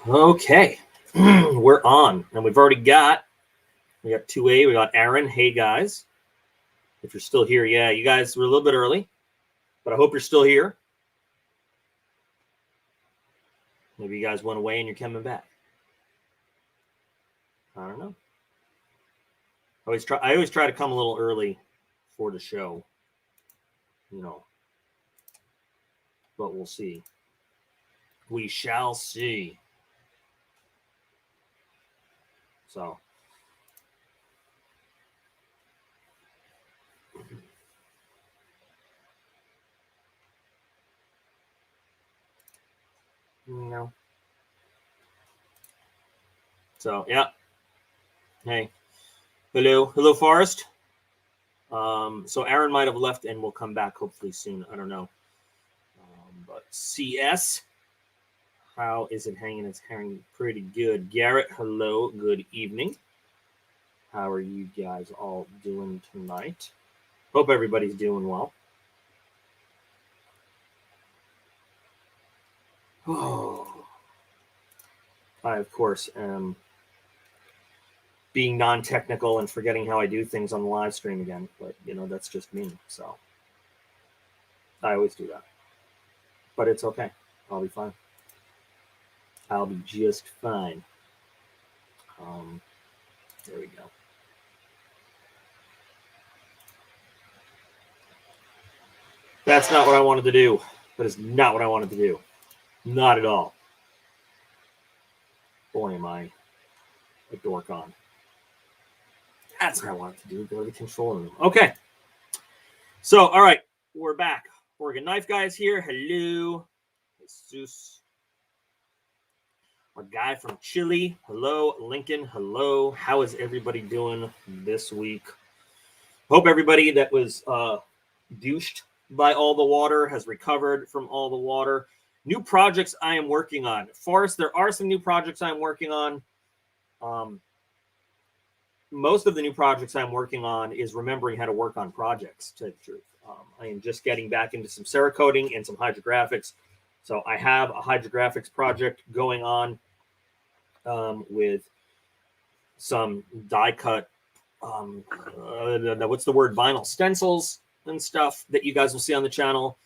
Okay, we're on, and we got 2A. We got Aaron. Hey guys, if you're still here, yeah, you guys were a little bit early, but I hope you're still here. Maybe you guys went away and you're coming back. I don't know. I always try to come a little early for the show, but we'll see. We shall see. So. No. So, yeah. Hey. Hello, Forrest. So Aaron might have left and will come back hopefully soon. I don't know. But CS, how is it hanging? It's hanging pretty good. Garrett, hello. Good evening. How are you guys all doing tonight? Hope everybody's doing well. Oh. I, of course, am being non-technical and forgetting how I do things on the live stream again. But, that's just me. So I always do that. But it's okay. I'll be fine. I'll be just fine. There we go. That's not what I wanted to do. That is not what I wanted to do. Not at all. Boy, am I a dork on. That's what I wanted to do. Go to the control room. Okay. So, all right. We're back. Oregon Knife Guys here. Hello. Jesus. Our guy from Chile. Hello. Lincoln. Hello. How is everybody doing this week? Hope everybody that was douched by all the water has recovered from all the water. New projects I am working on. Forrest, there are some new projects I'm working on. Most of the new projects I'm working on is remembering how to work on projects, to tell you the truth. I am just getting back into some Cerakoting and some hydrographics. So I have a hydrographics project going on with some die cut, vinyl stencils and stuff that you guys will see on the channel.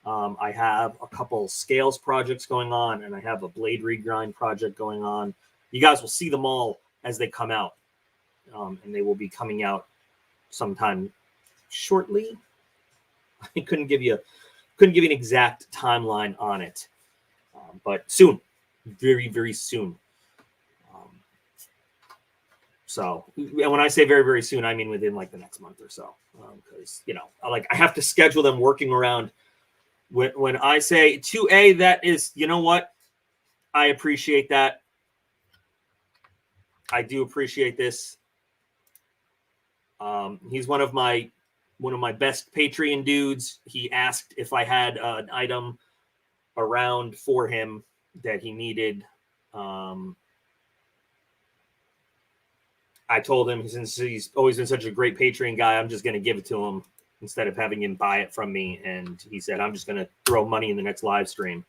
I have a couple scales projects going on, and I have a blade regrind project going on. You guys will see them all as they come out, and they will be coming out sometime shortly. I couldn't give you an exact timeline on it, but soon, very, very soon. So when I say very, very soon, I mean within like the next month or so, because I have to schedule them working around. When I say 2A, that is, you know what? I appreciate that. I do appreciate this. He's one of my best Patreon dudes. He asked if I had an item around for him that he needed. I told him, since he's always been such a great Patreon guy, I'm just going to give it to him instead of having him buy it from me. And he said, I'm just going to throw money in the next live stream.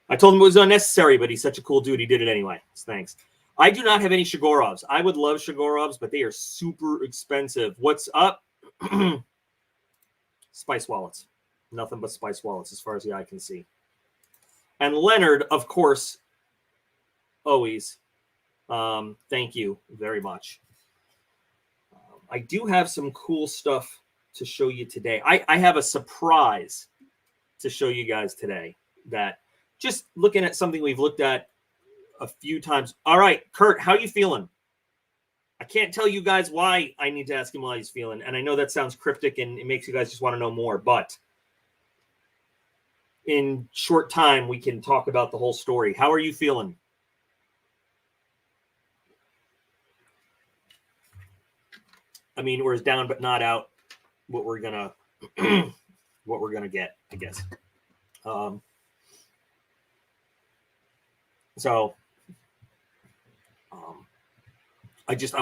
I told him it was unnecessary, but he's such a cool dude. He did it anyway. So thanks. I do not have any Shigorovs. I would love Shigorovs, but they are super expensive. What's up? Spice wallets. Nothing but spice wallets as far as the eye can see. And Leonard, of course, always. Thank you very much. I do have some cool stuff to show you today. I have a surprise to show you guys today, that just looking at something we've looked at a few times. All right, Kurt, how you feeling? I can't tell you guys why I need to ask him how he's feeling. And I know that sounds cryptic and it makes you guys just want to know more, but in short time, we can talk about the whole story. How are you feeling? I mean, we're down but not out. What we're gonna get, I guess. I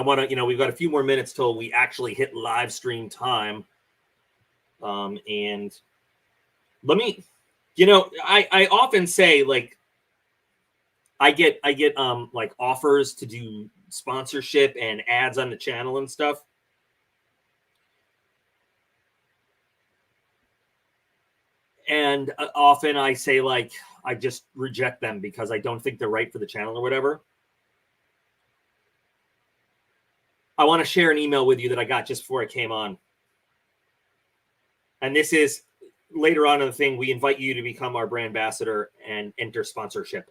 want to, we've got a few more minutes till we actually hit live stream time. And let me, I often say, like, I get like offers to do sponsorship and ads on the channel and stuff. And often I say, like, I just reject them because I don't think they're right for the channel or whatever. I want to share an email with you that I got just before I came on. And this is later on in the thing. We invite you to become our brand ambassador and enter sponsorship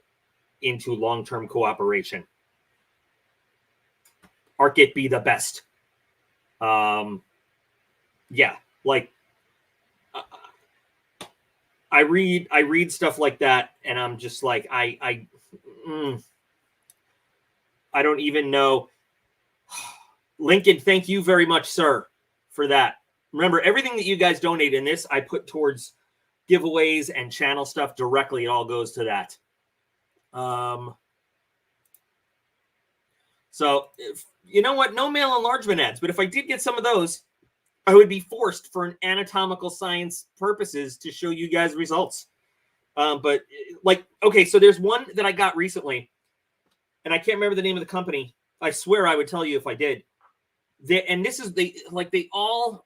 into long-term cooperation. Arc-It be the best. Yeah, like I read stuff like that, and I'm just like, I don't even know. Lincoln, thank you very much, sir, for that. Remember, everything that you guys donate in this, I put towards giveaways and channel stuff directly. It all goes to that. So, you know what? No male enlargement ads. But if I did get some of those, I would be forced for an anatomical science purposes to show you guys results. But like, okay, so there's one that I got recently, and I can't remember the name of the company. I swear I would tell you if I did. And this is they all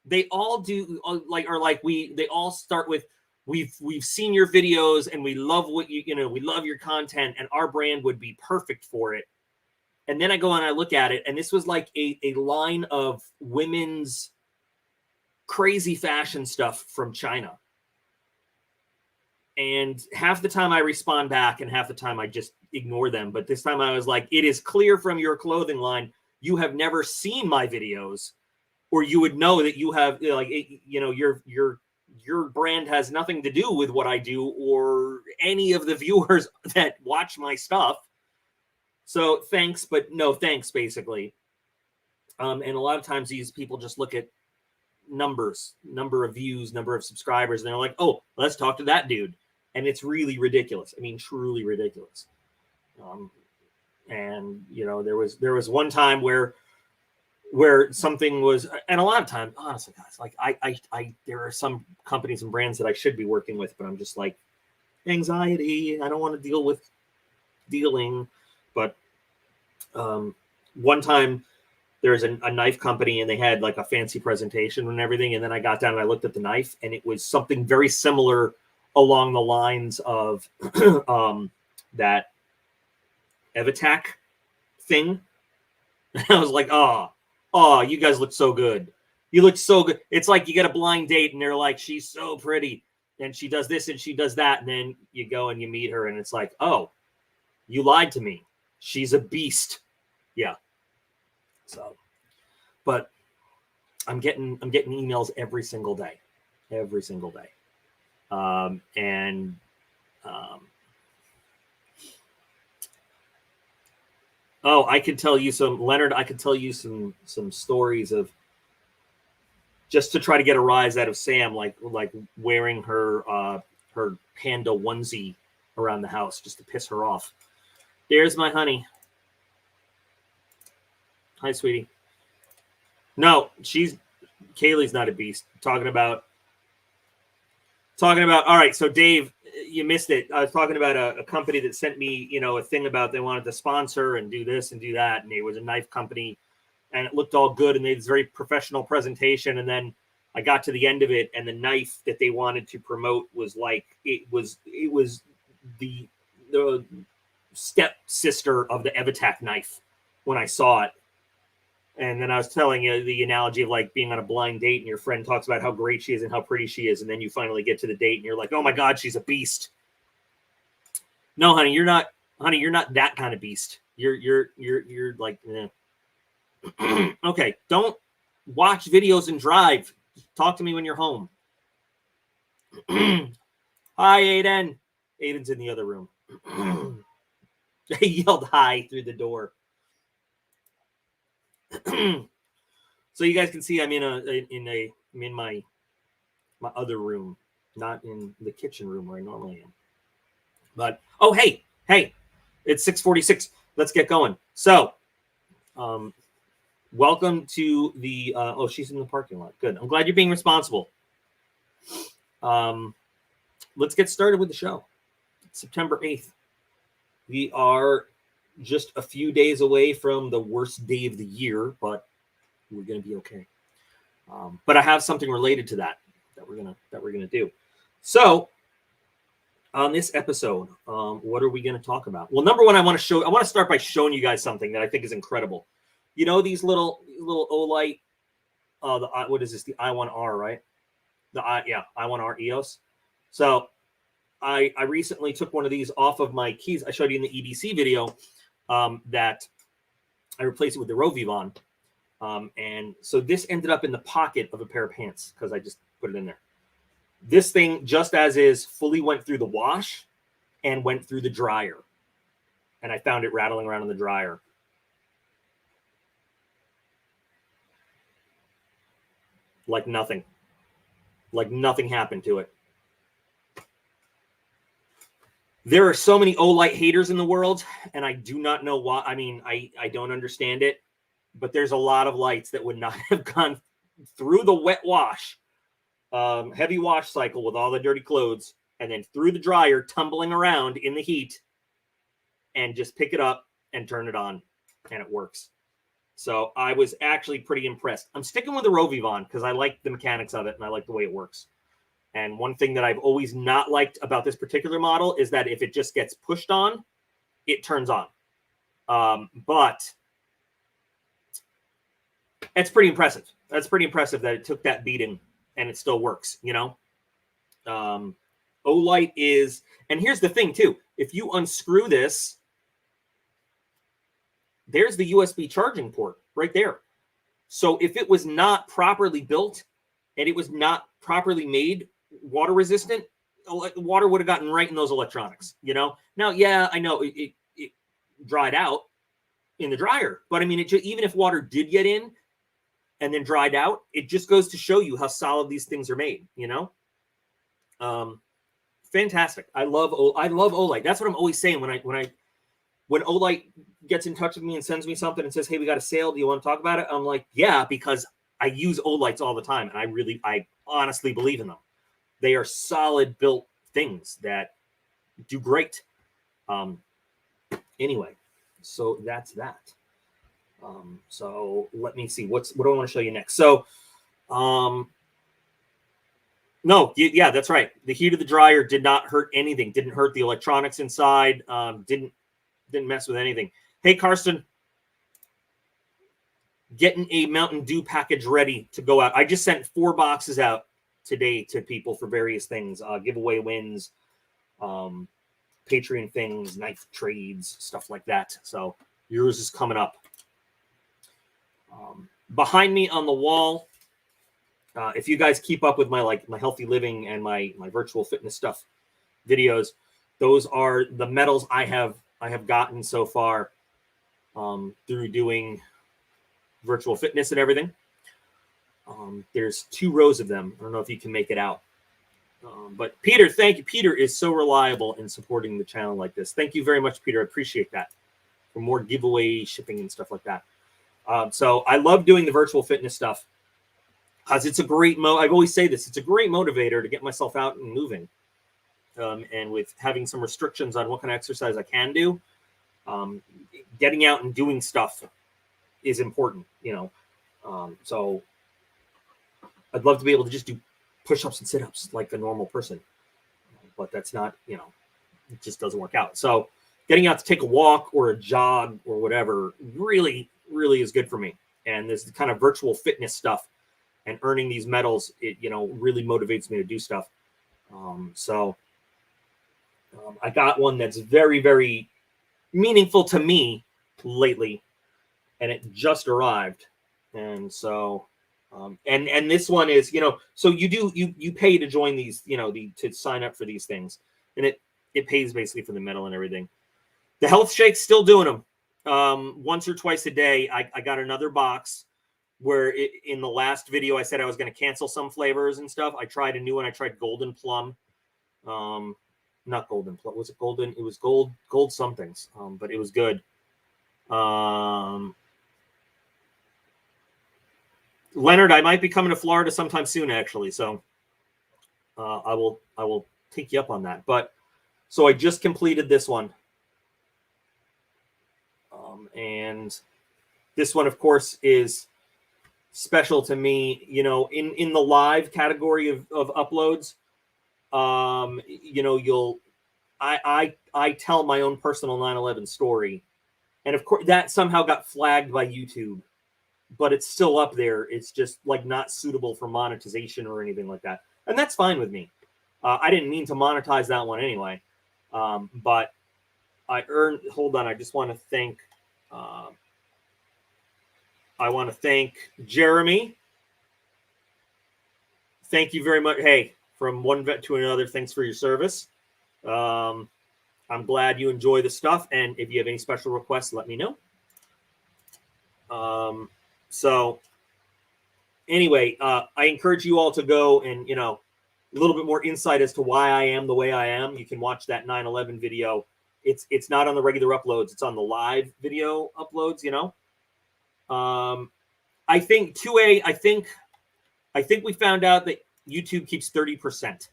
they all do they all start with we've seen your videos and we love what we love your content and our brand would be perfect for it. And then I go and I look at it, and this was like a line of women's crazy fashion stuff from China. And half the time I respond back and half the time I just ignore them. But this time I was like, it is clear from your clothing line you have never seen my videos, or you would know that you have, like, your brand has nothing to do with what I do or any of the viewers that watch my stuff. So thanks, but no thanks, basically. And a lot of times these people just look at numbers, number of views, number of subscribers, and they're like, oh, let's talk to that dude. And it's really ridiculous. I mean, truly ridiculous. And there was one time where something was, and a lot of times, honestly, guys, like I there are some companies and brands that I should be working with, but I'm just like, anxiety. I don't want to deal with dealing. But one time there's a knife company, and they had like a fancy presentation and everything. And then I got down and I looked at the knife, and it was something very similar along the lines of that Evitac thing. And I was like, oh, you guys look so good. You look so good. It's like you get a blind date and they're like, she's so pretty and she does this and she does that. And then you go and you meet her and it's like, oh, you lied to me. She's a beast. Yeah. So, but I'm getting emails every single day. Oh, I could tell you some, Leonard, I could tell you some stories of just to try to get a rise out of Sam, like wearing her panda onesie around the house just to piss her off. There's my honey. Hi, sweetie. No, Kaylee's not a beast. Talking about, all right, so Dave, you missed it. I was talking about a company that sent me, a thing about they wanted to sponsor and do this and do that. And it was a knife company and it looked all good. And they had this very professional presentation. And then I got to the end of it, and the knife that they wanted to promote was like, it was the stepsister of the Evitac knife when I saw it. And then I was telling you the analogy of like being on a blind date and your friend talks about how great she is and how pretty she is. And then you finally get to the date and you're like, oh my God, she's a beast. No, honey, you're not that kind of beast. You're like, eh. Okay. Don't watch videos and drive. Talk to me when you're home. Hi, Aiden. Aiden's in the other room. He yelled hi through the door. So you guys can see I'm in my other room, not in the kitchen room where I normally am. But oh, hey, it's 6:46. Let's get going. So, welcome to the. She's in the parking lot. Good. I'm glad you're being responsible. Let's get started with the show. It's September 8th. We are just a few days away from the worst day of the year, but we're going to be okay. But I have something related to that we're gonna do. So on this episode, what are we going to talk about? Well, number one, I want to start by showing you guys something that I think is incredible. You know, these little Olight, what is this? The I1R, right? I1R EOS. So I recently took one of these off of my keys. I showed you in the EDC video that I replaced it with the Rovivon. And so this ended up in the pocket of a pair of pants because I just put it in there. This thing, just as is, fully went through the wash and went through the dryer. And I found it rattling around in the dryer. Like nothing. Like nothing happened to it. There are so many Olight haters in the world, and I do not know why. I mean, I don't understand it, but there's a lot of lights that would not have gone through the wet wash, heavy wash cycle with all the dirty clothes, and then through the dryer, tumbling around in the heat, and just pick it up and turn it on, and it works. So I was actually pretty impressed. I'm sticking with the Rovivon because I like the mechanics of it, and I like the way it works. And one thing that I've always not liked about this particular model is that if it just gets pushed on, it turns on. But it's pretty impressive. That's pretty impressive that it took that beating and it still works, you know? Olight is, and here's the thing too, if you unscrew this, there's the USB charging port right there. So if it was not properly built and it was not properly made water resistant, water would have gotten right in those electronics, you know? Now, yeah, I know it dried out in the dryer, but I mean, even if water did get in and then dried out, it just goes to show you how solid these things are made, you know? Fantastic. I love Olight. That's what I'm always saying when Olight gets in touch with me and sends me something and says, hey, we got a sale, do you want to talk about it? I'm like, yeah, because I use Olights all the time, and I honestly believe in them. They are solid built things that do great. Anyway, so that's that. So let me see. What do I want to show you next? So, no, yeah, that's right. The heat of the dryer did not hurt anything. Didn't hurt the electronics inside. Didn't mess with anything. Hey, Karsten, getting a Mountain Dew package ready to go out. I just sent 4 boxes out today to people for various things, giveaway wins, Patreon things, knife trades, stuff like that. So yours is coming up. Behind me on the wall, if you guys keep up with my healthy living and my virtual fitness stuff videos, those are the medals I have gotten so far through doing virtual fitness and everything. There's 2 rows of them. I don't know if you can make it out. But Peter, thank you. Peter is so reliable in supporting the channel like this. Thank you very much, Peter. I appreciate that. For more giveaway shipping and stuff like that. So I love doing the virtual fitness stuff because it's a great I always say this, it's a great motivator to get myself out and moving. And with having some restrictions on what kind of exercise I can do, getting out and doing stuff is important, you know. So I'd love to be able to just do push-ups and sit-ups like a normal person, but that's not, you know, it just doesn't work out. So getting out to take a walk or a jog or whatever really is good for me. And this kind of virtual fitness stuff and earning these medals, it, you know, really motivates me to do stuff. I got one that's very, very meaningful to me lately, and it just arrived. And so, and this one is, you know, so you pay to join these, you know, to sign up for these things, and it pays basically for the medal and everything. The health shakes, still doing them. Once or twice a day. I got another box where in the last video I said I was going to cancel some flavors and stuff. I tried a new one. I tried golden plum. Not golden plum. Was it golden? It was gold somethings. But it was good. Leonard, I might be coming to Florida sometime soon, actually. So I will take you up on that. But so I just completed this one. And this one, of course, is special to me, you know, in the live category of uploads. You know, I tell my own personal 9/11 story, and of course that somehow got flagged by YouTube, but it's still up there. It's just like not suitable for monetization or anything like that, and that's fine with me. I didn't mean to monetize that one anyway, but I earned. Hold on, I just want to thank. I want to thank Jeremy. Thank you very much. Hey, from one vet to another, thanks for your service. I'm glad you enjoy the stuff. And if you have any special requests, let me know. So anyway, I encourage you all to go and, you know, a little bit more insight as to why I am the way I am. You can watch that 9/11 video. It's not on the regular uploads. It's on the live video uploads, you know. I think 2A, I think we found out that YouTube keeps 30%.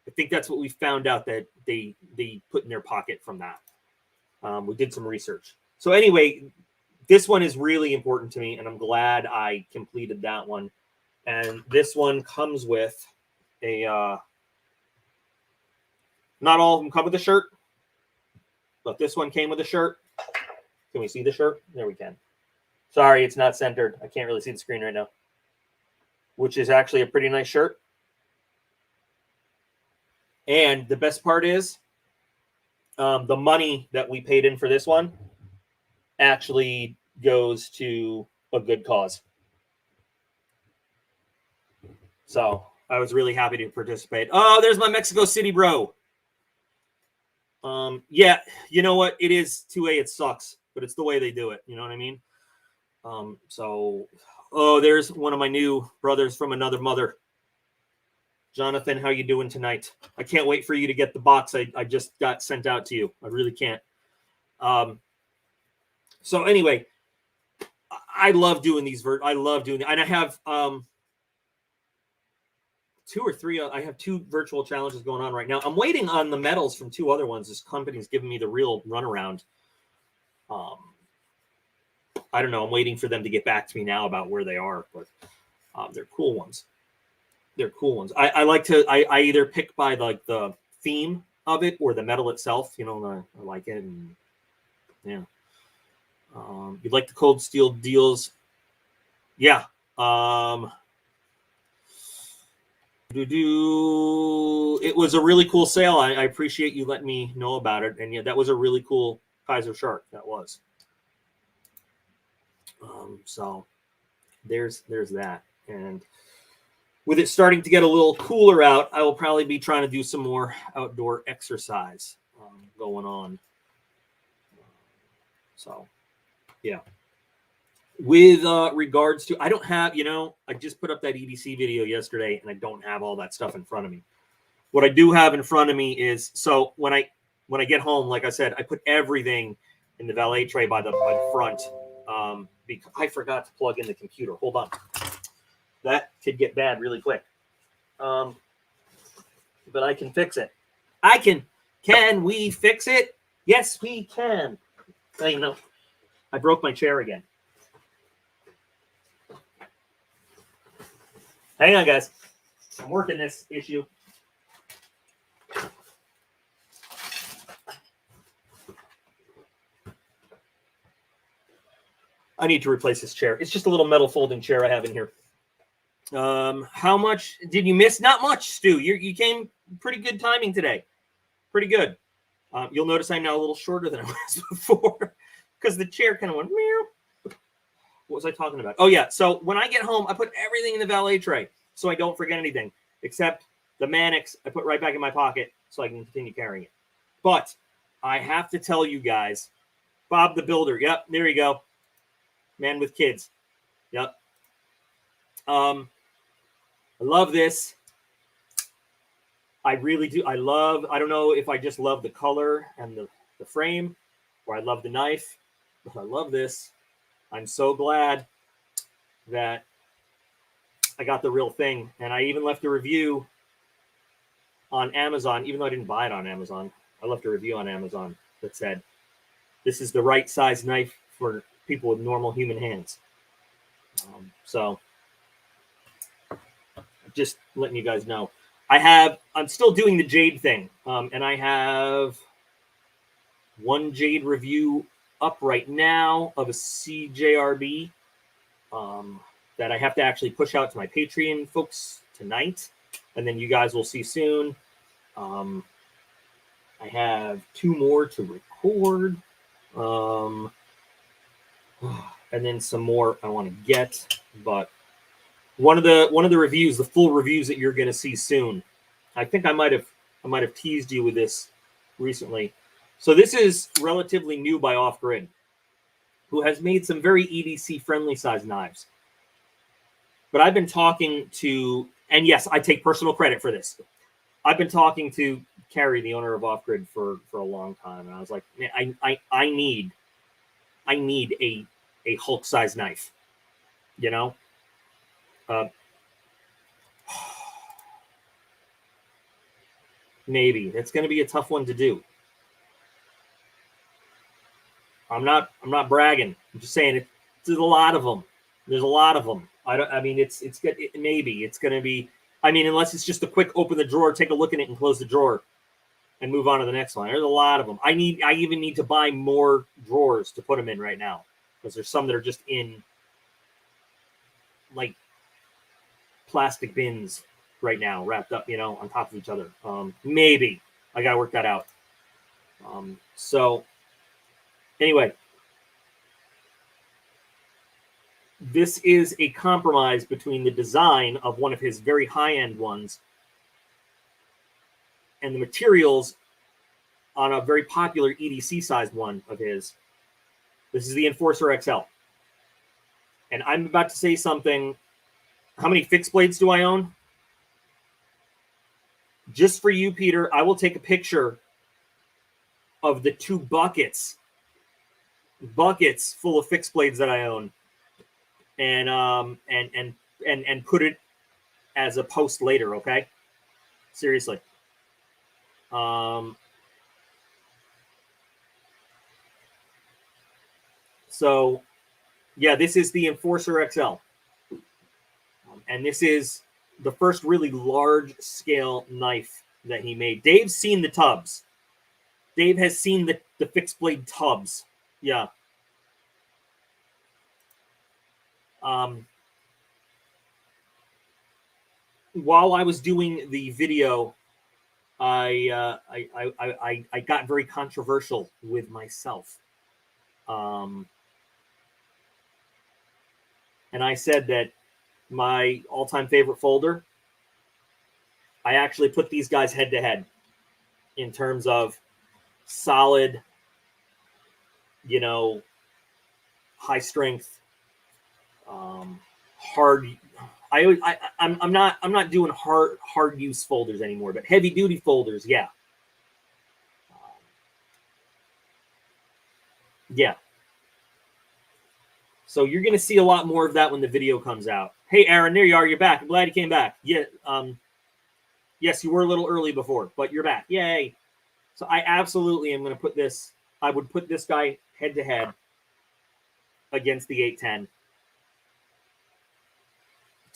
I think that's what we found out that they put in their pocket from that. We did some research. So anyway, this one is really important to me, and I'm glad I completed that one. And this one comes with a, not all of them come with a shirt, but this one came with a shirt. Can we see the shirt? There we can. Sorry, it's not centered. I can't really see the screen right now. Which is actually a pretty nice shirt. And the best part is the money that we paid in for this one actually goes to a good cause. So I was really happy to participate. Oh, there's my Mexico City bro. Yeah, you know what? It is 2A. It sucks, but it's the way they do it. You know what I mean? So, oh, there's one of my new brothers from another mother. Jonathan, how you doing tonight? I can't wait for you to get the box I just got sent out to you. I really can't. So anyway, I love doing these. I love doing, and I have 2 or 3. I have 2 virtual challenges going on right now. I'm waiting on the medals from 2 other ones. This company's giving me the real runaround. I don't know. I'm waiting for them to get back to me now about where they are, but they're cool ones. They're cool ones. I like to. I either pick by like the theme of it or the medal itself. You know, I like it. And, yeah. You'd like the Cold Steel deals? Yeah. It was a really cool sale. I appreciate you letting me know about it. And yeah, that was a really cool Kaiser Shark. That was. So there's that. And with it starting to get a little cooler out, I will probably be trying to do some more outdoor exercise going on. So, yeah. With regards to, I don't have, you know, I just put up that EDC video yesterday, and I don't have all that stuff in front of me. What I do have in front of me is, so when I get home, like I said, I put everything in the valet tray by the front. Because I forgot to plug in the computer. Hold on. That could get bad really quick. But I can fix it. Can we fix it? Yes, we can. You know, I broke my chair again. Hang on, guys. I'm working this issue. I need to replace this chair. It's just a little metal folding chair I have in here. How much did you miss? Not much, Stu. You came pretty good timing today. Pretty good. You'll notice I'm now a little shorter than I was before because the chair kind of went meow. What was I talking about? Oh, yeah. So when I get home, I put everything in the valet tray so I don't forget anything, except the Mannix I put right back in my pocket so I can continue carrying it. But I have to tell you guys, Bob the Builder. Yep, there you go. Man with kids. Yep. I love this. I really do. I don't know if I just love the color and the frame, or I love the knife, but I love this. I'm so glad that I got the real thing. And I even left a review on Amazon, even though I didn't buy it on Amazon. I left a review on Amazon that said, This is the right size knife for people with normal human hands. So just letting you guys know. I'm still doing the jade thing. And I have one jade review up right now of a CJRB that I have to actually push out to my Patreon folks tonight. And then you guys will see soon. I have 2 more to record. And then some more I want to get, but one of the reviews, the full reviews that you're going to see soon. I think I might have teased you with this recently. So this is relatively new by Off Grid, who has made some very EDC friendly size knives. But I've been talking to, and yes, I take personal credit for this. I've been talking to Carrie, the owner of Off Grid, for a long time, and I was like, man, I need a Hulk size knife, you know. Maybe it's going to be a tough one to do. I'm not bragging. I'm just saying there's a lot of them. There's a lot of them. It's good. Maybe it's going to be. I mean, unless it's just a quick open the drawer, take a look at it, and close the drawer, and move on to the next one. There's a lot of them. I even need to buy more drawers to put them in right now, because there's some that are just in like plastic bins right now, wrapped up, on top of each other. Maybe I gotta work that out. So anyway, this is a compromise between the design of one of his very high-end ones and the materials on a very popular EDC sized one of his. This is the Enforcer XL. And I'm about to say something. How many fixed blades do I own? Just for you, Peter, I will take a picture of the 2 buckets full of fixed blades that I own, and put it as a post later. Okay, seriously. So yeah, this is the Enforcer XL, and this is the first really large-scale knife that he made. Dave's seen the tubs. Dave has seen the fixed blade tubs. Yeah. While I was doing the video, I got very controversial with myself. And I said that my all-time favorite folder, I actually put these guys head-to-head in terms of solid, high strength, hard. I'm not doing hard use folders anymore, but heavy duty folders, yeah. Yeah. So you're going to see a lot more of that when the video comes out. Hey, Aaron, there you are. You're back. I'm glad you came back. Yeah. Yes, you were a little early before, but you're back. Yay. So I absolutely am going to put this. I would put this guy head to head against the 810.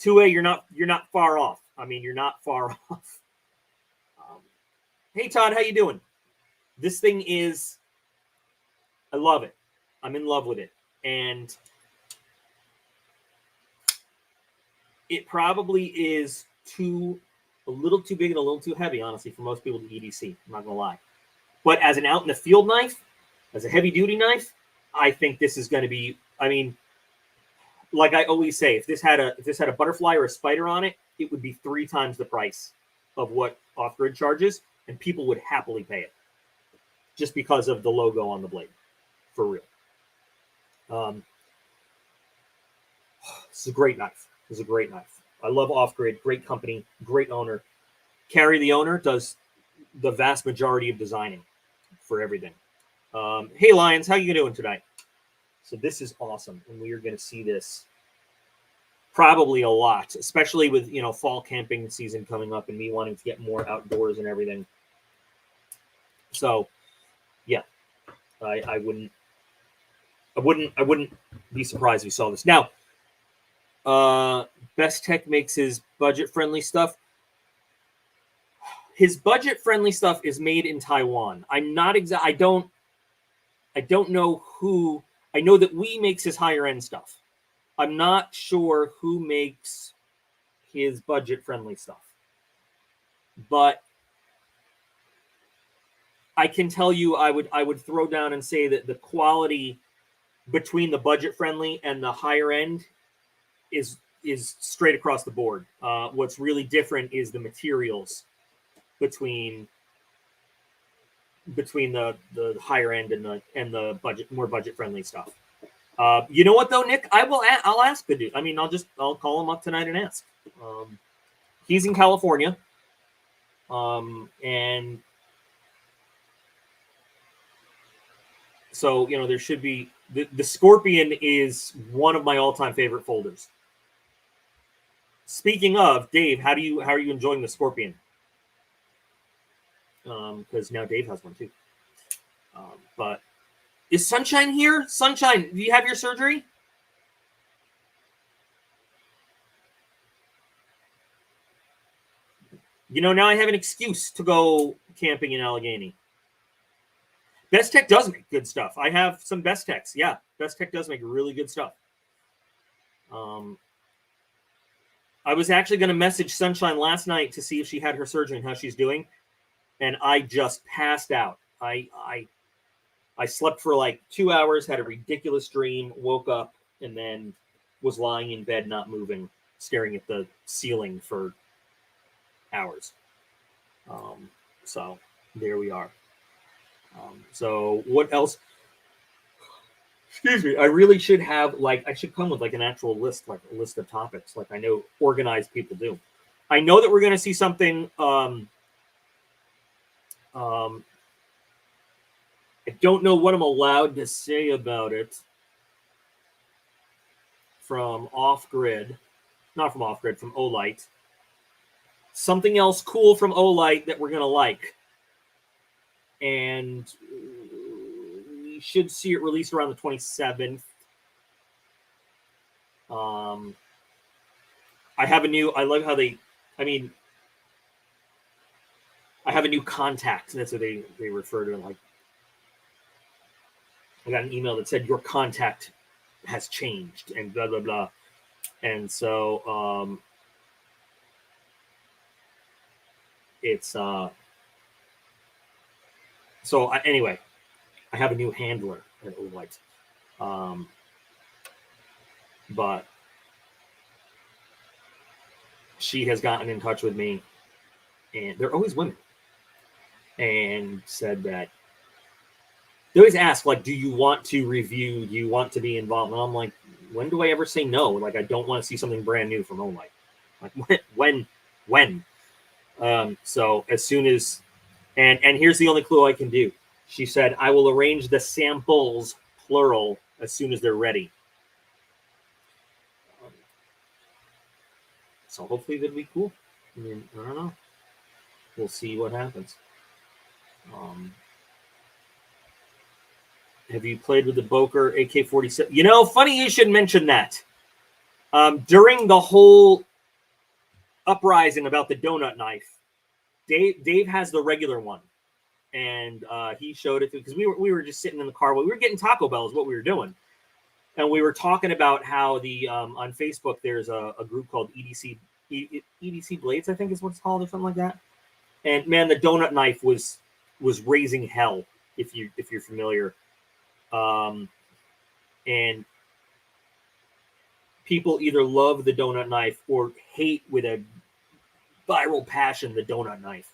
2A, you're not far off. I mean, you're not far off. Hey, Todd, how you doing? This thing is, I love it. I'm in love with it. And it probably is a little too big and a little too heavy, honestly, for most people to EDC. I'm not going to lie. But as an out in the field knife, as a heavy duty knife, I think this is going to be, I mean, like I always say, if this had a butterfly or a spider on it, it would be 3 times the price of what Off Grid charges, and people would happily pay it just because of the logo on the blade, for real. This is a great knife. This is a great knife. I love Off Grid. Great company. Great owner. Carrie, the owner, does the vast majority of designing for everything. Hey, Lions, how you doing tonight? So this is awesome, and we are going to see this probably a lot, especially with fall camping season coming up and me wanting to get more outdoors and everything. So yeah, I I wouldn't be surprised if you saw this. Now, Best Tech makes his budget-friendly stuff. His budget-friendly stuff is made in Taiwan. I'm not exact. I don't know who. I know that We makes his higher-end stuff. I'm not sure who makes his budget-friendly stuff, but I can tell you, I would throw down and say that the quality between the budget-friendly and the higher end is straight across the board. What's really different is the materials between the higher end and the more budget friendly stuff. You know what though, Nick? I'll ask the dude. I mean, I'll call him up tonight and ask. He's in California, and so there should be the Scorpion is one of my all-time favorite folders. Speaking of, Dave, how are you enjoying the Scorpion? Because now Dave has one too. But is Sunshine here? Sunshine, do you have your surgery? Now I have an excuse to go camping in Allegheny. Best Tech does make good stuff. I have some Best Techs. Yeah, Best Tech does make really good stuff. I was actually going to message Sunshine last night to see if she had her surgery and how she's doing, and I just passed out. I slept for like 2 hours, had a ridiculous dream, woke up, and then was lying in bed, not moving, staring at the ceiling for hours. So there we are. So what else? Excuse me. I really should have I should come with an actual list, like a list of topics, like I know organized people do. I know that we're going to see something. I don't know what I'm allowed to say about it from Off-Grid, not from Off-Grid, from Olight. Something else cool from Olight that we're going to like. And we should see it released around the 27th. I have a new, I love how I have a new contact. That's what they refer to it like. I got an email that said your contact has changed and blah, blah, blah. And so it's anyway, I have a new handler at Olight. But she has gotten in touch with me, and they're always women, and said that they always ask, do you want to review? Do you want to be involved? And I'm like, when do I ever say no? I don't want to see something brand new from Olight. When? So as soon as, and here's the only clue I can do. She said, I will arrange the samples, plural, as soon as they're ready. So hopefully that'll be cool. I mean, I don't know. We'll see what happens. Have you played with the Boker AK-47? Funny you should mention that. During the whole uprising about the donut knife, Dave has the regular one, and he showed it because we were just sitting in the car while we were getting Taco Bell is what we were doing, and we were talking about how the on Facebook there's a group called EDC Blades, I think is what it's called, or something like that. And man, the donut knife was raising hell if you're familiar. And people either love the donut knife or hate with a viral passion the donut knife.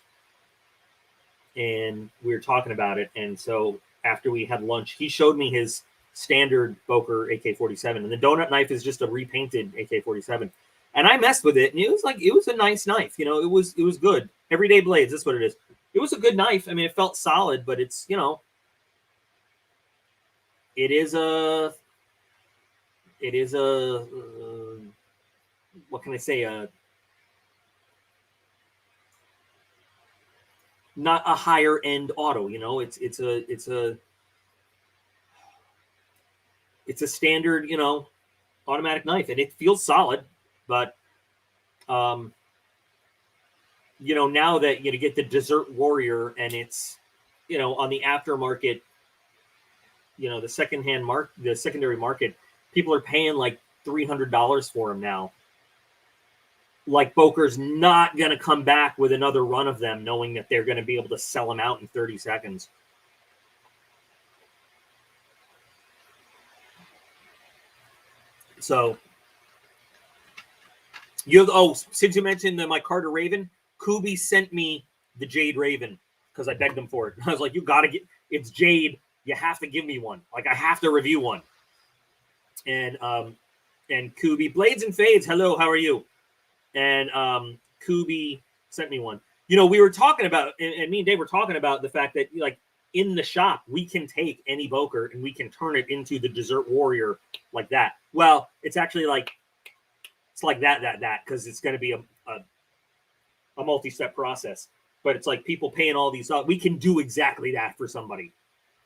And we were talking about it. And so after we had lunch, he showed me his standard Boker AK-47, and the donut knife is just a repainted AK-47. And I messed with it, and it was a nice knife. It was good. Everyday Blades, that's what it is. It was a good knife. I mean, it felt solid, but it's it is a what can I say? Not a higher end auto, it's a it's a standard, automatic knife, and it feels solid. But now that you get the Desert Warrior, and it's on the aftermarket, the secondary market, people are paying like $300 for them now. Like, Boker's not going to come back with another run of them, knowing that they're going to be able to sell them out in 30 seconds. So, since you mentioned my Carter Raven, Kubi sent me the Jade Raven because I begged him for it. I was like, it's Jade. You have to give me one. Like, I have to review one. And Kubi, Blades and Fades, hello, how are you? And Kubi sent me one. We were talking about, and me and Dave were talking about the fact that, like, in the shop, we can take any Boker and we can turn it into the Desert Warrior like that. Well, it's actually like, it's like that, because it's going to be a multi-step process. But it's like people paying all these up. We can do exactly that for somebody.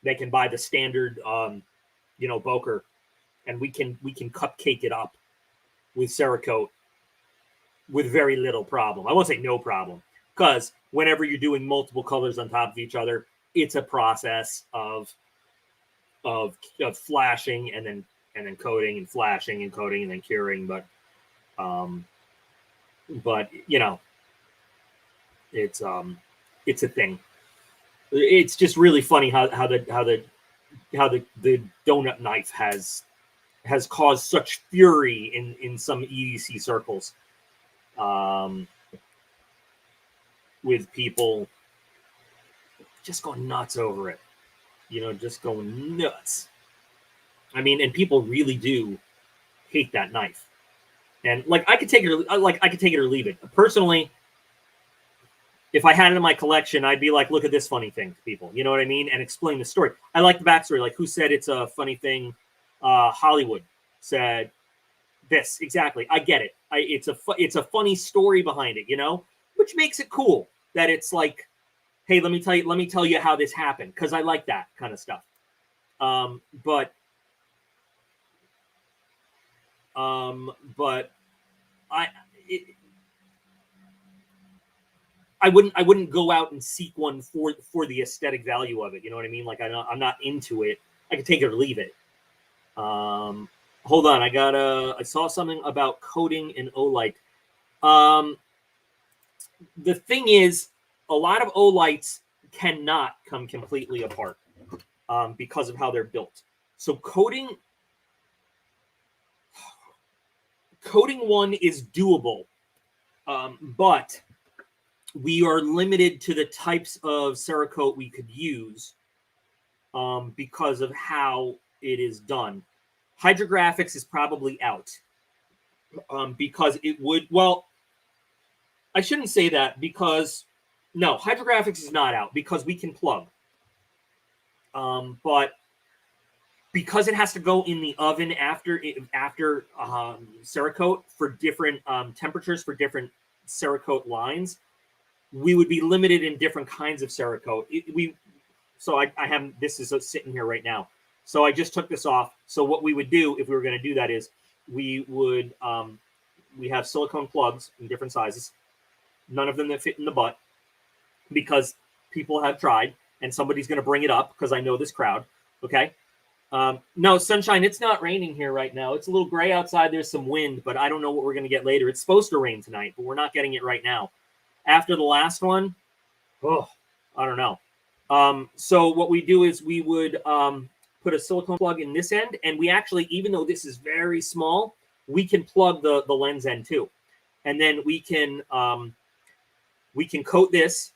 They can buy the standard, Boker, and we can cupcake it up with Cerakote with very little problem. I won't say no problem, because whenever you're doing multiple colors on top of each other, it's a process of flashing and then coating and flashing and coating and then curing. But it's a thing. It's just really funny how the donut knife has caused such fury in some EDC circles, with people just going nuts over it, just going nuts. I mean, and people really do hate that knife. And like, I could take it or leave it. Personally, if I had it in my collection, I'd be like, look at this funny thing to people. You know what I mean? And explain the story. I like the backstory. Like, who said it's a funny thing? Hollywood said this. Exactly. I get it. It's a funny story behind it, which makes it cool that it's like, hey, let me tell you how this happened, because I like that kind of stuff. But I wouldn't go out and seek one for the aesthetic value of it. You know what I mean? Like, I'm not into it. I could take it or leave it. Hold on. I saw something about coating and Olight. The thing is, a lot of Olights cannot come completely apart, because of how they're built. So coating one is doable, but we are limited to the types of Cerakote we could use, because of how it is done. Hydrographics is probably out, because it would, well, I shouldn't say that, because no, hydrographics is not out because we can plug. But because it has to go in the oven after Cerakote for different temperatures for different Cerakote lines, we would be limited in different kinds of Cerakote. So I have, this is sitting here right now. So I just took this off. So what we would do if we were going to do that is we would, we have silicone plugs in different sizes, none of them that fit in the butt, because people have tried, and somebody's going to bring it up because I know this crowd. Okay. No, sunshine, it's not raining here right now. It's a little gray outside. There's some wind, but I don't know what we're going to get later. It's supposed to rain tonight, but we're not getting it right now. After the last one, I don't know. So what we do is we would put a silicone plug in this end, and we actually, even though this is very small, we can plug the lens end too. And then we can coat this,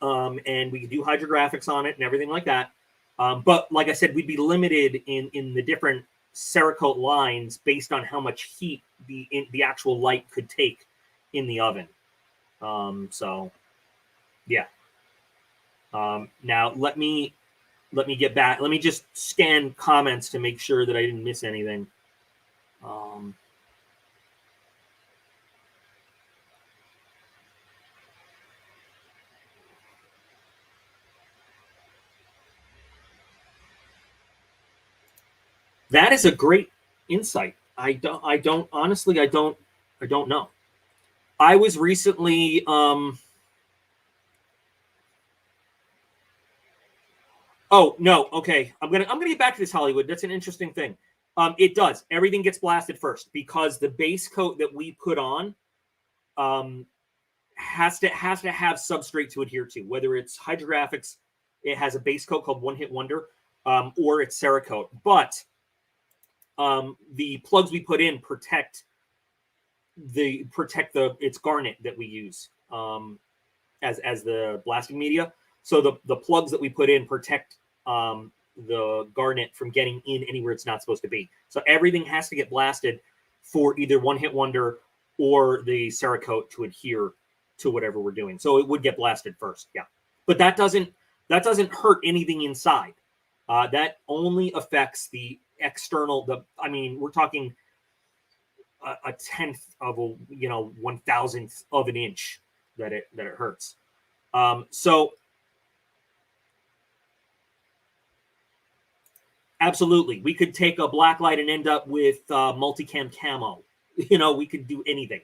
and we can do hydrographics on it and everything like that. But like I said, we'd be limited in the different Cerakote lines based on how much heat the actual light could take in the oven. So yeah. Now let me get back. Let me just scan comments to make sure that I didn't miss anything. That is a great insight. I don't honestly, I don't know. I was recently, oh no, okay. I'm gonna get back to this, Hollywood. That's an interesting thing. It does. Everything gets blasted first because the base coat that we put on, um, has to have substrate to adhere to. Whether it's Hydrographics, it has a base coat called One Hit Wonder, or it's Cerakote. But the plugs we put in protect it's garnet that we use as the blasting media. So the plugs that we put in protect the garnet from getting in anywhere it's not supposed to be. So everything has to get blasted for either One Hit Wonder or the Cerakote to adhere to whatever we're doing. So it would get blasted first, yeah. But that doesn't hurt anything inside. That only affects the external. I mean, we're talking a tenth of a 1,000th of an inch that it hurts. So absolutely, we could take a black light and end up with multicam camo. We could do anything,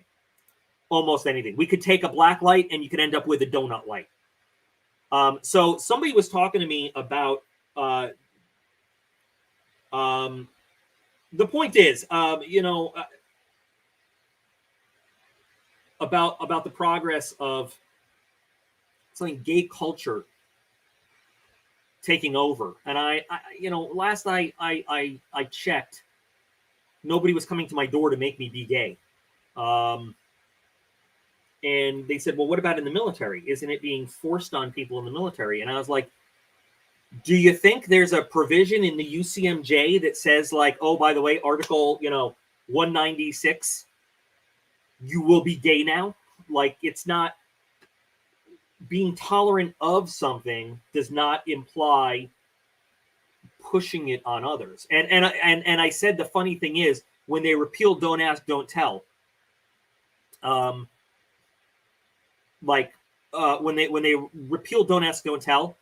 almost anything. We could take a black light and you could end up with a donut light. So somebody was talking to me about the point is, about the progress of something gay culture taking over. And I last night I checked, nobody was coming to my door to make me be gay. And they said, well, what about in the military? Isn't it being forced on people in the military? And I was like, do you think there's a provision in the UCMJ that says, like, oh, by the way, Article 196, you will be gay now? Like, it's not, being tolerant of something does not imply pushing it on others. And I said the funny thing is, when they repealed Don't Ask, Don't Tell, when they repealed Don't Ask, Don't Tell,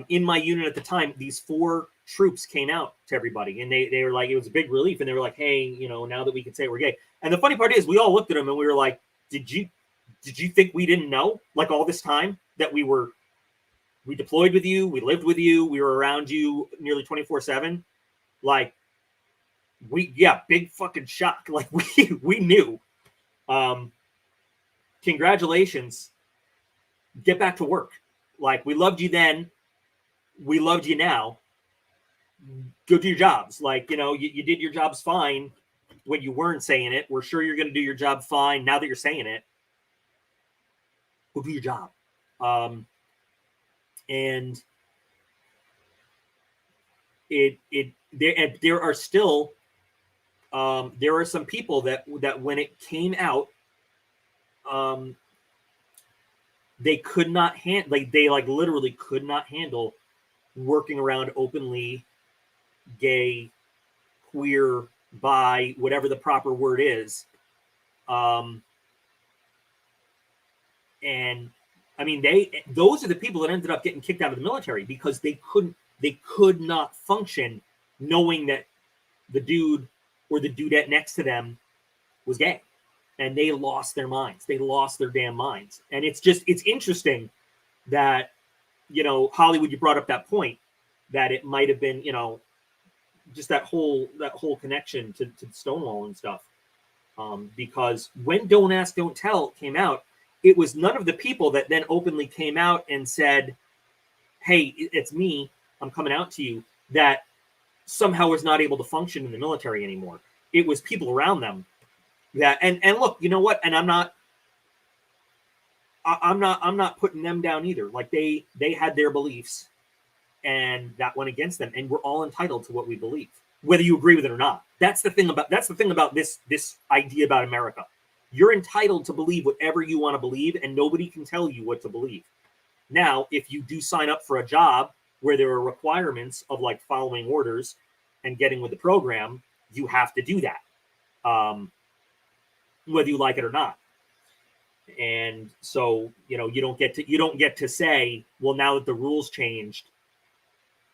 in my unit at the time, these 4 troops came out to everybody, and they were like, it was a big relief, and they were like, hey, now that we can say we're gay. And the funny part is, we all looked at them and we were like, did you think we didn't know, like, all this time that we deployed with you, we lived with you, we were around you nearly 24/7? Like, big fucking shock. Like, we knew. Congratulations. Get back to work. Like, we loved you then. We loved you now. Go do your jobs. Like, you did your jobs fine when you weren't saying it. We're sure you're going to do your job fine now that you're saying it. Go do your job. And there are still there are some people that when it came out, they could not they literally could not handle working around openly gay, queer, bi, whatever the proper word is. And I mean, those are the people that ended up getting kicked out of the military because they could not function knowing that the dude or the dudette next to them was gay. And they lost their minds. They lost their damn minds. And it's interesting that, Hollywood, you brought up that point, that it might have been, just that whole connection to Stonewall and stuff. Because when Don't Ask, Don't Tell came out, it was none of the people that then openly came out and said, hey, it's me, I'm coming out to you, that somehow was not able to function in the military anymore. It was people around them that, and look, you know what? And I'm not putting them down either. Like, they had their beliefs and that went against them, and we're all entitled to what we believe, whether you agree with it or not. That's the thing about this idea about America. You're entitled to believe whatever you want to believe, and nobody can tell you what to believe. Now, if you do sign up for a job where there are requirements of, like, following orders and getting with the program, you have to do that, whether you like it or not. And so, you don't get to say, well, now that the rules changed,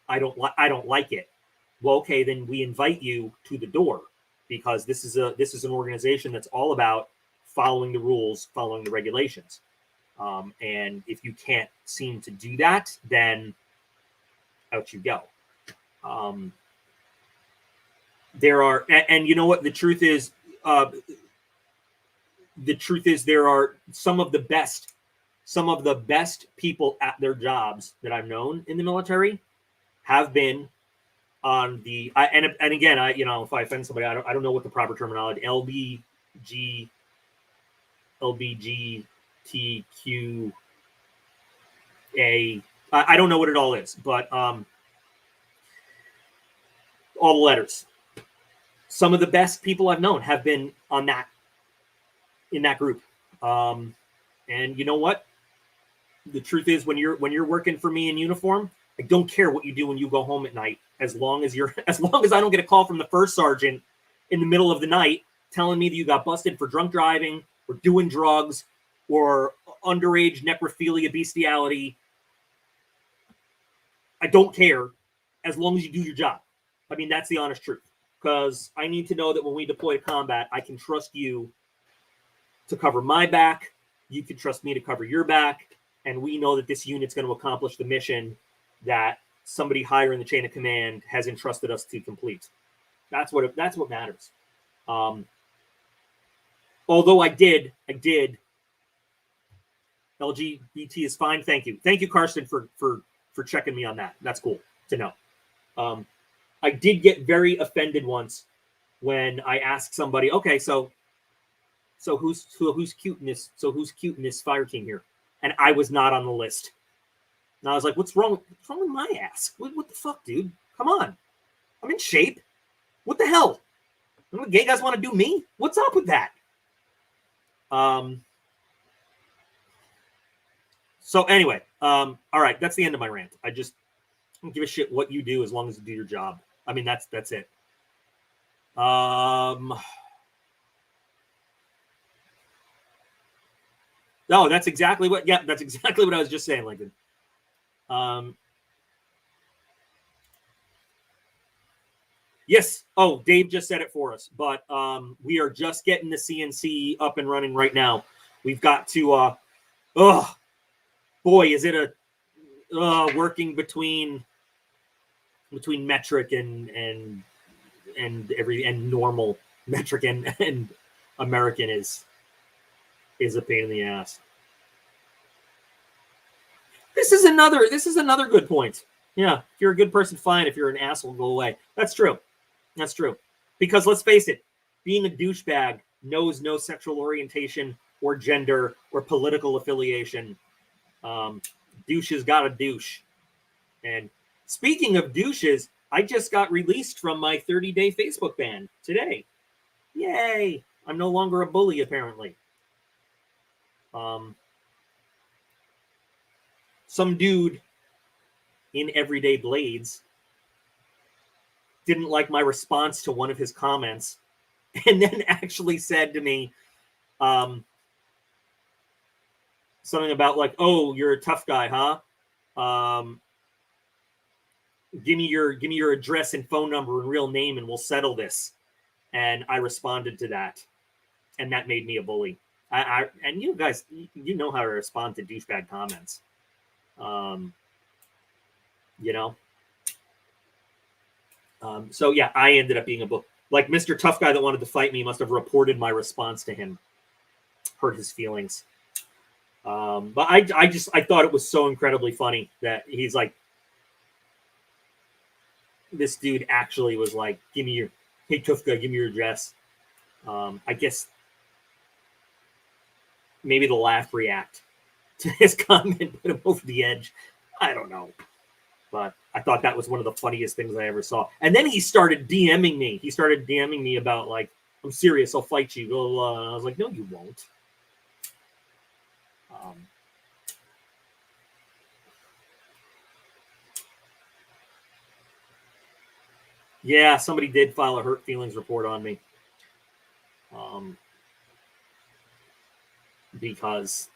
I don't like it. Well, okay, then we invite you to the door, because this is an organization that's all about following the rules, following the regulations. And if you can't seem to do that, then out you go. There are, and you know what? The truth is, there are some of the best people at their jobs that I've known in the military have been on the, and again, if I offend somebody, I don't know what the proper terminology, LBGTQA, I don't know what it all is, but all the letters. Some of the best people I've known have been in that group. And you know what? The truth is, when you're working for me in uniform, I don't care what you do when you go home at night, as long as I don't get a call from the first sergeant in the middle of the night telling me that you got busted for drunk driving or doing drugs or underage necrophilia bestiality. I don't care, as long as you do your job. I mean, that's the honest truth, because I need to know that when we deploy to combat, I can trust you to cover my back. You can trust me to cover your back. And we know that this unit's going to accomplish the mission that somebody higher in the chain of command has entrusted us to complete. That's what matters. Although I did. LGBT is fine. Thank you, Karsten, for checking me on that. That's cool to know. I did get very offended once when I asked somebody, okay, so who's cute in this fire team here? And I was not on the list. And I was like, what's wrong with my ass? What the fuck, dude? Come on. I'm in shape. What the hell? What gay guys want to do me? What's up with that? So anyway, all right, that's the end of my rant. I don't give a shit what you do as long as you do your job. I mean, that's it. No, that's exactly what I was just saying, Lincoln. Yes. Oh, Dave just said it for us, but we are just getting the CNC up and running right now. We've got to boy, is it working between metric and normal. Metric and American is a pain in the ass. This is another good point. Yeah, if you're a good person, fine. If you're an asshole, go away. That's true. Because let's face it, being a douchebag knows no sexual orientation or gender or political affiliation. Douches got a douche. And speaking of douches, I just got released from my 30-day Facebook ban today. Yay! I'm no longer a bully, apparently. Some dude in Everyday Blades didn't like my response to one of his comments, and then actually said to me something about like, "Oh, you're a tough guy, huh? Give me your address and phone number and real name, and we'll settle this." And I responded to that, and that made me a bully. And you guys, you know how to respond to douchebag comments. So yeah, I ended up being a bully. Like Mr. Tough Guy that wanted to fight me must have reported my response to him, hurt his feelings. But I thought it was so incredibly funny that he's like, this dude actually was like, hey, tough guy, give me your address. I guess maybe the laugh react to his comment put him over the edge. I don't know. But I thought that was one of the funniest things I ever saw. And then he started DMing me. He started DMing me about like, I'm serious, I'll fight you. Blah, blah, blah. And I was like, no, you won't. Yeah, somebody did file a hurt feelings report on me. Because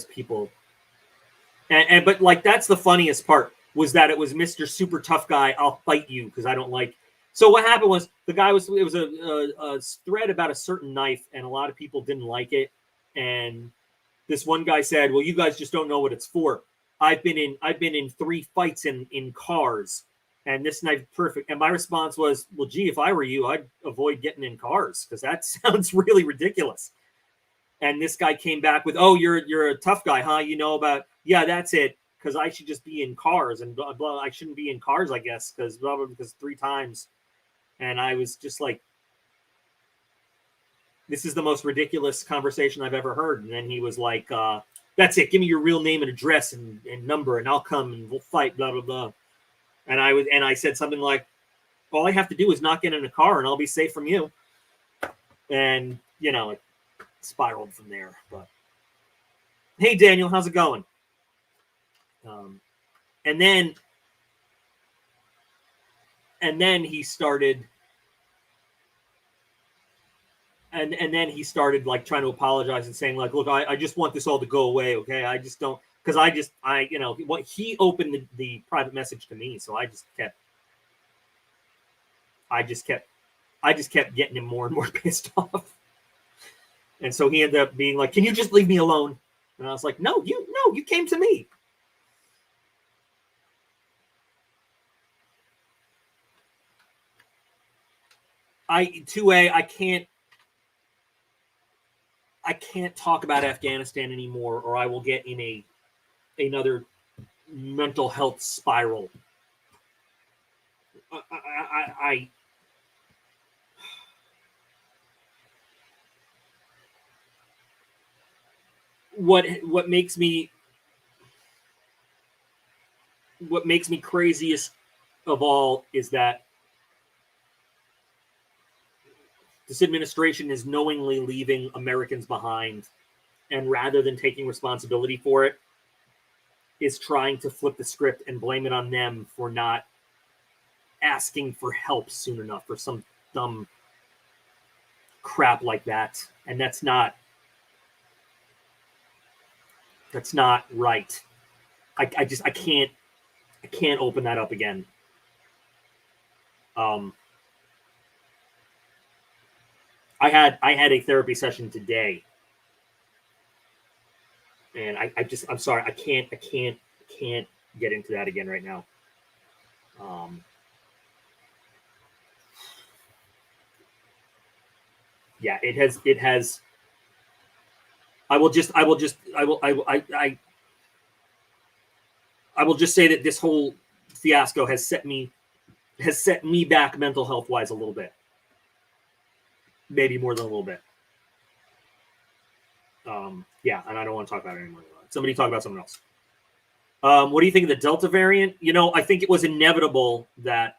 people, but like, that's the funniest part. was that it was Mr. Super Tough Guy, I'll fight you because I don't like. So what happened was the guy was, it was a thread about a certain knife, and a lot of people didn't like it. And this one guy said, well, you guys just don't know what it's for. I've been in 3 fights in cars, and this knife's perfect. And my response was, well, gee, if I were you, I'd avoid getting in cars because that sounds really ridiculous. And this guy came back with, oh, you're a tough guy, huh? You know about, yeah, that's it. Because I should just be in cars, and blah, blah. I shouldn't be in cars, I guess, because 3 times. And I was just like, this is the most ridiculous conversation I've ever heard. And then he was like, that's it. Give me your real name and address and number, and I'll come and we'll fight, blah, blah, blah. And I said something like, all I have to do is not get in a car and I'll be safe from you. And, you know, it spiraled from there. But hey, Daniel, how's it going? And then he started, and then he started like trying to apologize and saying like, look, I just want this all to go away. Okay. I just don't, because you know, what he opened the private message to me. So I just kept getting him more and more pissed off. And so he ended up being like, can you just leave me alone? And I was like, no, you came to me. I can't talk about Afghanistan anymore, or I will get in another mental health spiral. What makes me craziest of all is that this administration is knowingly leaving Americans behind, and rather than taking responsibility for it, is trying to flip the script and blame it on them for not asking for help soon enough or some dumb crap like that. And that's not right. I can't open that up again. I had a therapy session today, and I'm sorry, I can't get into that again right now. Yeah, it has. I will just say that this whole fiasco has set me back mental health wise a little bit. Maybe more than a little bit. Yeah, and I don't want to talk about it anymore. Somebody talk about something else. What do you think of the Delta variant? You know, I think it was inevitable that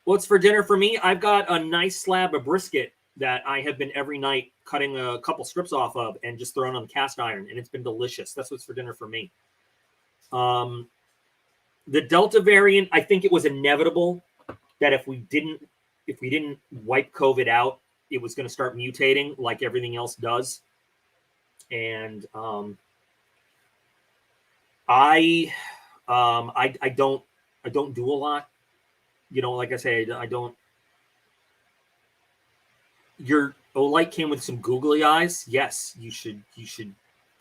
what's for dinner for me? I've got a nice slab of brisket that I have been every night cutting a couple strips off of and just throwing on the cast iron, and it's been delicious. That's what's for dinner for me. The Delta variant, I think it was inevitable that if we didn't wipe COVID out, it was going to start mutating like everything else does. And I don't do a lot. You know, like I say, I don't. Your Olight came with some googly eyes. Yes, you should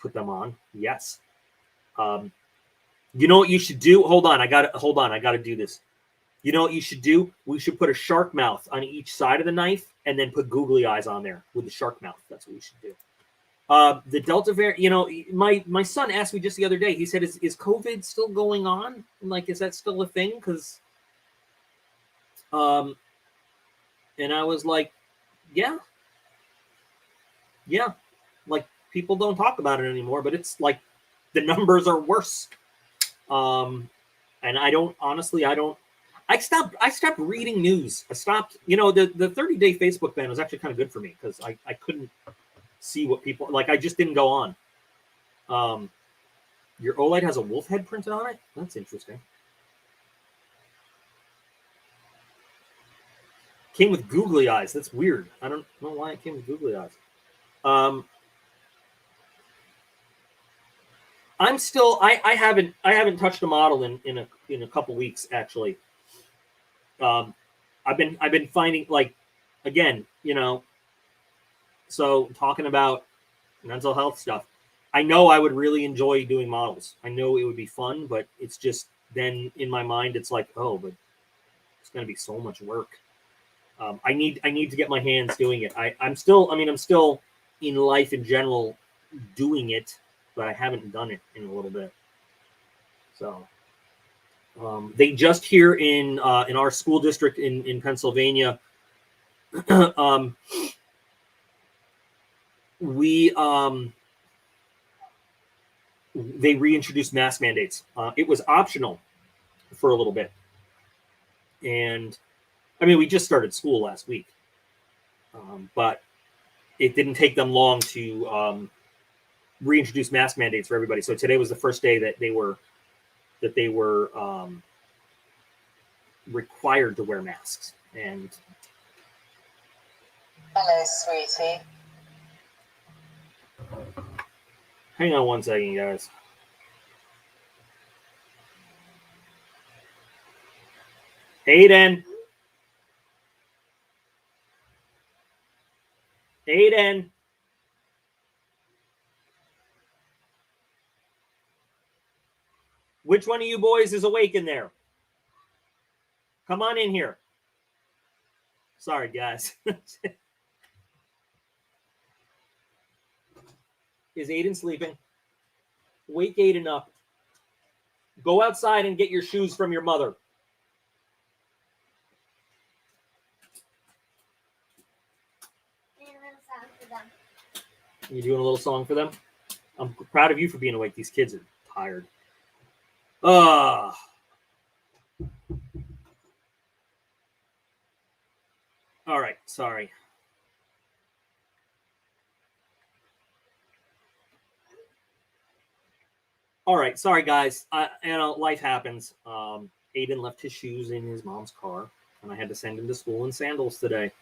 put them on. Yes. You know what you should do? Hold on, I got to do this. You know what you should do? We should put a shark mouth on each side of the knife and then put googly eyes on there with the shark mouth. That's what we should do. The Delta variant, you know, my son asked me just the other day, he said, is COVID still going on? Like, is that still a thing? Because, and I was like, yeah. Like, people don't talk about it anymore, but it's like the numbers are worse. And I stopped reading news. I stopped, you know, the 30-day Facebook ban was actually kind of good for me because I couldn't see what people, like, I just didn't go on. Your OLED has a wolf head printed on it? That's interesting. Came with googly eyes. That's weird. I don't know why it came with googly eyes. I'm still. I haven't touched a model in a couple weeks actually. I've been finding, like, again, so talking about mental health stuff. I know I would really enjoy doing models. I know it would be fun, but it's just then in my mind it's like, oh, but it's going to be so much work. I need to get my hands doing it. I'm still in life in general doing it, but I haven't done it in a little bit. So they just here in our school district in Pennsylvania, we they reintroduced mask mandates. It was optional for a little bit, and I mean, we just started school last week, but it didn't take them long to reintroduce mask mandates for everybody. So today was the first day that they were required to wear masks. And hello, sweetie. Hang on one second, guys. Aiden. Which one of you boys is awake in there? Come on in here. Sorry, guys. Is Aiden sleeping? Wake Aiden up. Go outside and get your shoes from your mother. You doing a little song for them? I'm proud of you for being awake. These kids are tired. All right, sorry. All right, sorry guys. Life happens. Aiden left his shoes in his mom's car, and I had to send him to school in sandals today.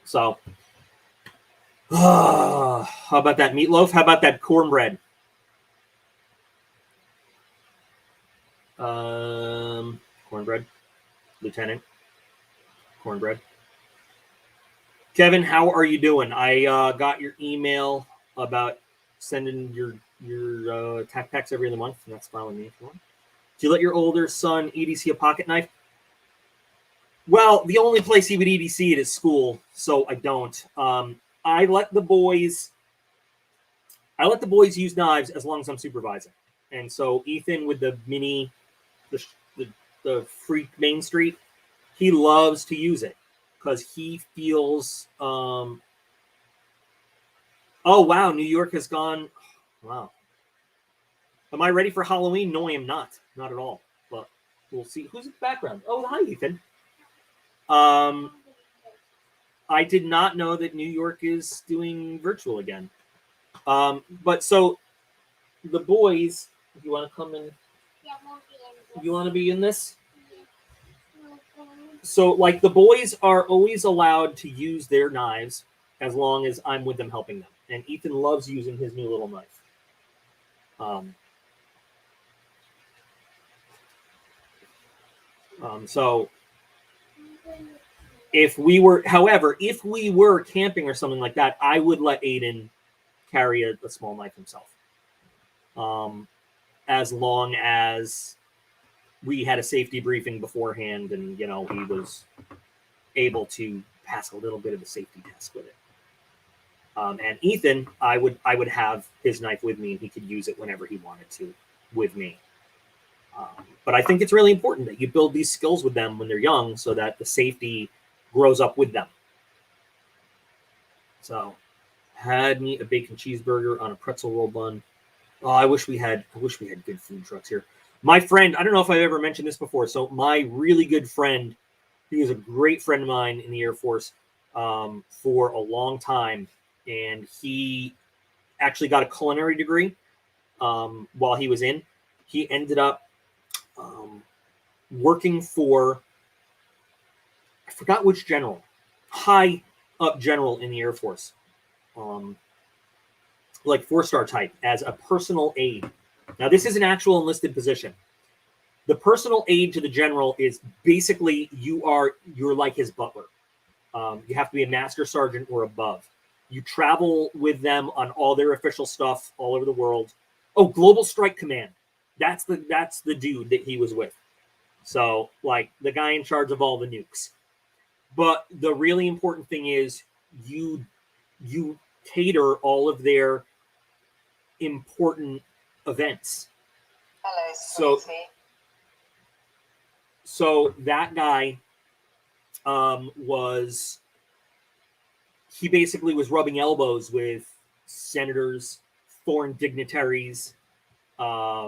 So, how about that meatloaf? How about that cornbread? Cornbread, Lieutenant. Cornbread. Kevin, how are you doing? I got your email about sending your tac packs every other month, and that's fine with me if you want. Do you let your older son EDC a pocket knife? Well, the only place he would EDC it is school, so I don't. I let the boys use knives as long as I'm supervising. And so Ethan with the mini, the Freak Main Street, he loves to use it because he feels. Oh wow, New York has gone. Wow. Am I ready for Halloween? No, I am not. Not at all. But we'll see. Who's in the background? Oh, hi, Ethan. I did not know that New York is doing virtual again. But so the boys, you want to come in? You want to be in this? So, like, the boys are always allowed to use their knives as long as I'm with them helping them. And Ethan loves using his new little knife. So if we were camping or something like that, I would let Aiden carry a small knife himself. As long as we had a safety briefing beforehand and, he was able to pass a little bit of a safety test with it. And Ethan, I would have his knife with me and he could use it whenever he wanted to with me. But I think it's really important that you build these skills with them when they're young so that the safety grows up with them. So, had me a bacon cheeseburger on a pretzel roll bun. Oh, I wish we had good food trucks here. My friend, I don't know if I've ever mentioned this before. So my really good friend, he was a great friend of mine in the Air Force for a long time. And he actually got a culinary degree while he was in. He ended up working for, I forgot which general, high up general in the Air Force. like 4-star type, as a personal aide. Now, this is an actual enlisted position. The personal aide to the general is basically you're like his butler. You have to be a master sergeant or above. You travel with them on all their official stuff all over the world. Oh, Global Strike Command. That's the dude that he was with. So, like, the guy in charge of all the nukes. But the really important thing is you cater all of their important events. Hello, sweetie. So that guy he basically was rubbing elbows with senators, foreign dignitaries, DOD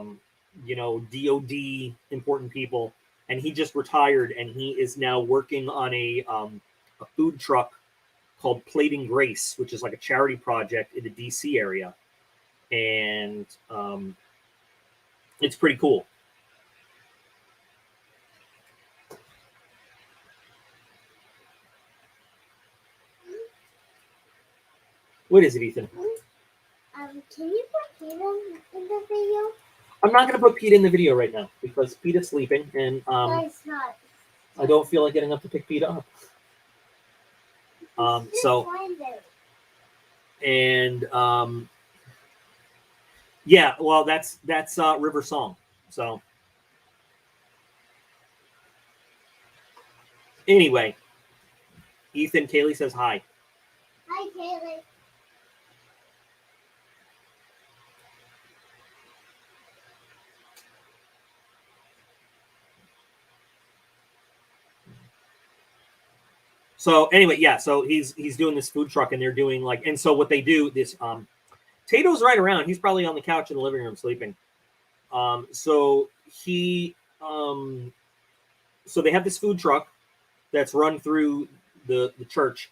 important people, and he just retired, and he is now working on a food truck called Plating Grace, which is like a charity project in the DC area, and it's pretty cool. What is it, Ethan? Can you put Pete in the video? I'm not going to put Pete in the video right now because Pete is sleeping, and It's not. I don't feel like getting up to pick Pete up. Yeah, well, that's River Song. So anyway, Ethan, Kaylee says hi. Hi, Kaylee. So anyway, yeah, so he's doing this food truck, and they're doing like, and so what they do, this Tato's right around. He's probably on the couch in the living room sleeping. So they have this food truck that's run through the church,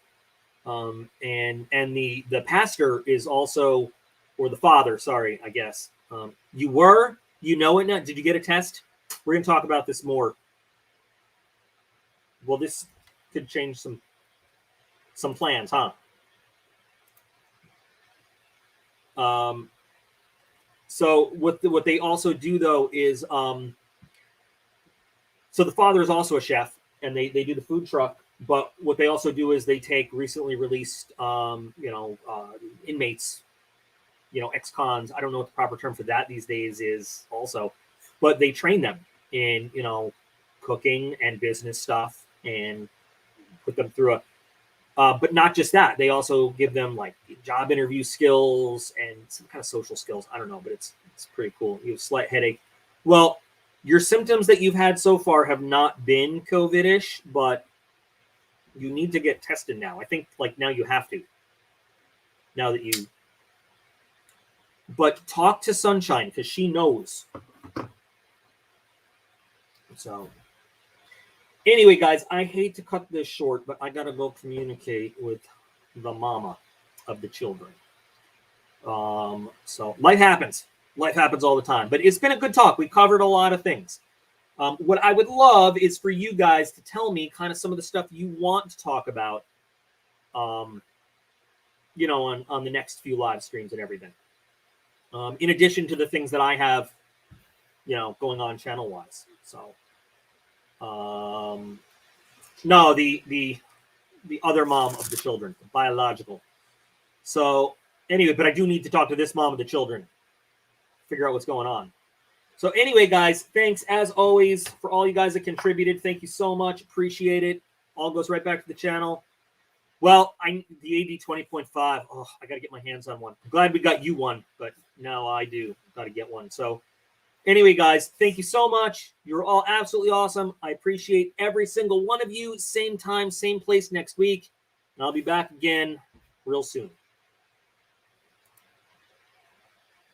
and the pastor is also, or the father, sorry, I guess. You know it now. Did you get a test? We're gonna talk about this more. Well, this could change some plans, huh? So what they also do though is so the father is also a chef, and they do the food truck, but what they also do is they take recently released inmates, ex-cons. I don't know what the proper term for that these days is also, but they train them in cooking and business stuff and put them through but not just that, they also give them like job interview skills and some kind of social skills. I don't know, but it's pretty cool. You have a slight headache. Well, your symptoms that you've had so far have not been COVID-ish, but you need to get tested now. I think like now you have to. Now that you, but talk to Sunshine because she knows. So anyway, guys, I hate to cut this short, but I gotta go communicate with the mama of the children. So life happens. Life happens all the time. But it's been a good talk. We covered a lot of things. What I would love is for you guys to tell me kind of some of the stuff you want to talk about, on the next few live streams and everything. In addition to the things that I have, going on channel-wise. So. No, the other mom of the children, biological. So anyway, but I do need to talk to this mom of the children, figure out what's going on. So anyway, guys, thanks as always for all you guys that contributed. Thank you so much. Appreciate it. All goes right back to the channel. Well, the AD 20.5. Oh, I got to get my hands on one. I'm glad we got you one, but now I do got to get one. So anyway, guys, thank you so much. You're all absolutely awesome. I appreciate every single one of you. Same time, same place next week. And I'll be back again real soon.